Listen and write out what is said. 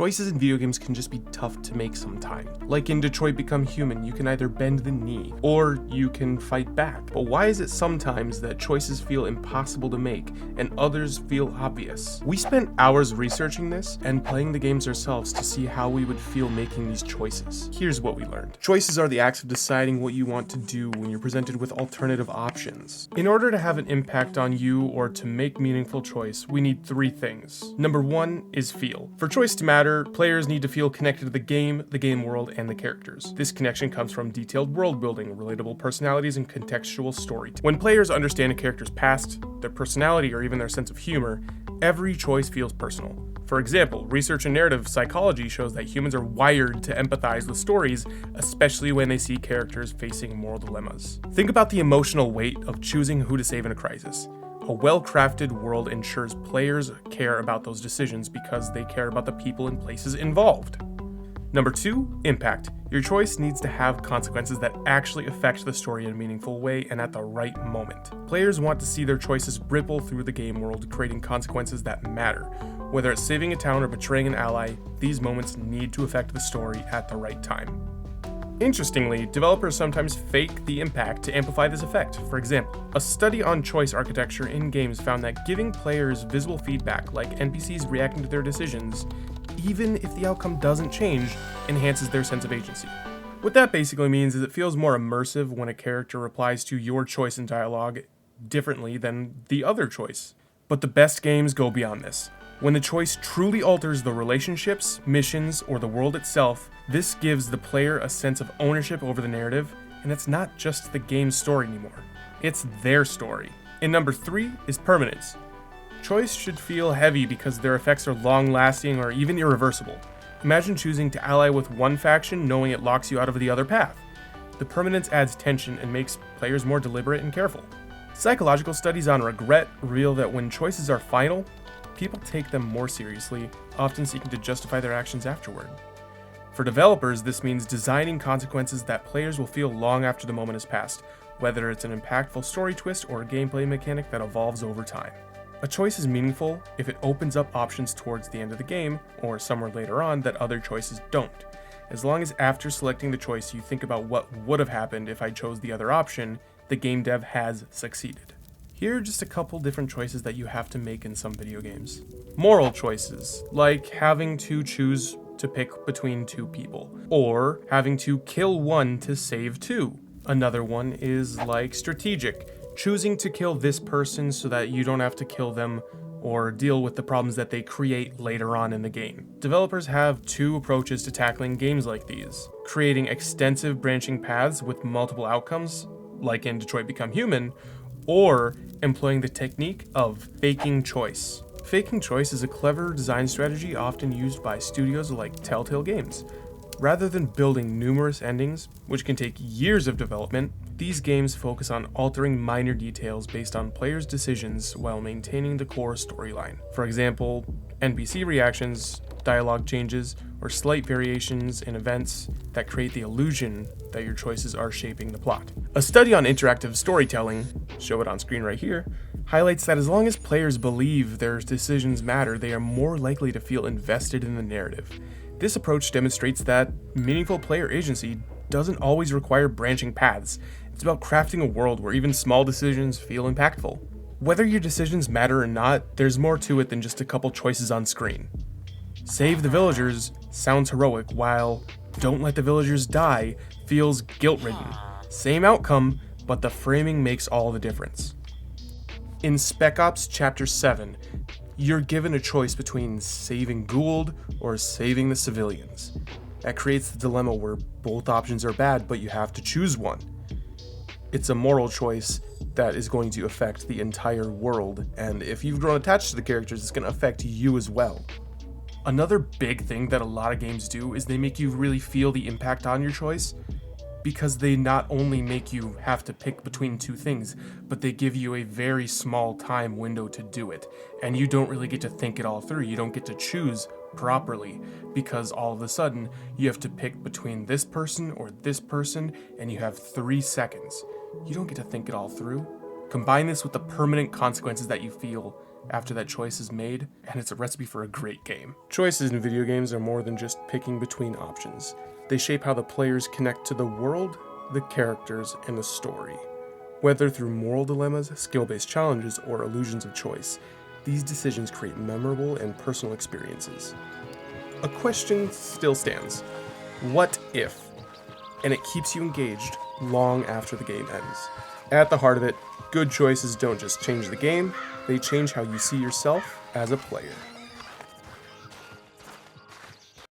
Choices in video games can just be tough to make sometimes. Like in Detroit Become Human, you can either bend the knee, or you can fight back. But why is it sometimes that choices feel impossible to make, and others feel obvious? We spent hours researching this, and playing the games ourselves to see how we would feel making these choices. Here's what we learned. Choices are the acts of deciding what you want to do when you're presented with alternative options. In order to have an impact on you or to make meaningful choice, we need three things. Number one is feel. For choice to matter, players need to feel connected to the game world, and the characters. This connection comes from detailed world building, relatable personalities, and contextual storytelling. When players understand a character's past, their personality, or even their sense of humor, every choice feels personal. For example, research in narrative psychology shows that humans are wired to empathize with stories, especially when they see characters facing moral dilemmas. Think about the emotional weight of choosing who to save in a crisis. A well-crafted world ensures players care about those decisions because they care about the people and places involved. Number two, impact. Your choice needs to have consequences that actually affect the story in a meaningful way and at the right moment. Players want to see their choices ripple through the game world, creating consequences that matter. Whether it's saving a town or betraying an ally, these moments need to affect the story at the right time. Interestingly, developers sometimes fake the impact to amplify this effect. For example, a study on choice architecture in games found that giving players visual feedback, like NPCs reacting to their decisions, even if the outcome doesn't change, enhances their sense of agency. What that basically means is it feels more immersive when a character replies to your choice in dialogue differently than the other choice. But the best games go beyond this. When the choice truly alters the relationships, missions, or the world itself, this gives the player a sense of ownership over the narrative, and it's not just the game's story anymore. It's their story. And number three is permanence. Choice should feel heavy because their effects are long-lasting or even irreversible. Imagine choosing to ally with one faction knowing it locks you out of the other path. The permanence adds tension and makes players more deliberate and careful. Psychological studies on regret reveal that when choices are final, people take them more seriously, often seeking to justify their actions afterward. For developers, this means designing consequences that players will feel long after the moment has passed, whether it's an impactful story twist or a gameplay mechanic that evolves over time. A choice is meaningful if it opens up options towards the end of the game, or somewhere later on that other choices don't. As long as after selecting the choice you think about what would have happened if I chose the other option, the game dev has succeeded. Here are just a couple different choices that you have to make in some video games. Moral choices, like having to choose to pick between two people, or having to kill one to save two. Another one is like strategic, choosing to kill this person so that you don't have to kill them or deal with the problems that they create later on in the game. Developers have two approaches to tackling games like these: creating extensive branching paths with multiple outcomes, like in Detroit Become Human, or employing the technique of faking choice. Faking choice is a clever design strategy often used by studios like Telltale Games. Rather than building numerous endings, which can take years of development, these games focus on altering minor details based on players' decisions while maintaining the core storyline. For example, NPC reactions, dialogue changes, or slight variations in events that create the illusion that your choices are shaping the plot. A study on interactive storytelling, show it on screen right here, highlights that as long as players believe their decisions matter, they are more likely to feel invested in the narrative. This approach demonstrates that meaningful player agency doesn't always require branching paths. It's about crafting a world where even small decisions feel impactful. Whether your decisions matter or not, there's more to it than just a couple choices on screen. Save the villagers sounds heroic, while don't let the villagers die feels guilt-ridden. Same outcome, but the framing makes all the difference. In Spec Ops Chapter 7, you're given a choice between saving Gould or saving the civilians. That creates the dilemma where both options are bad, but you have to choose one. It's a moral choice that is going to affect the entire world, and if you've grown attached to the characters, it's going to affect you as well. Another big thing that a lot of games do is they make you really feel the impact on your choice, because they not only make you have to pick between two things, but they give you a very small time window to do it, and you don't really get to think it all through. You don't get to choose properly, because all of a sudden you have to pick between this person or this person, and you have 3 seconds. You don't get to think it all through. Combine this with the permanent consequences that you feel, after that choice is made, and it's a recipe for a great game. Choices in video games are more than just picking between options. They shape how the players connect to the world, the characters, and the story. Whether through moral dilemmas, skill-based challenges, or illusions of choice, these decisions create memorable and personal experiences. A question still stands. What if? And it keeps you engaged long after the game ends. At the heart of it, good choices don't just change the game, they change how you see yourself as a player.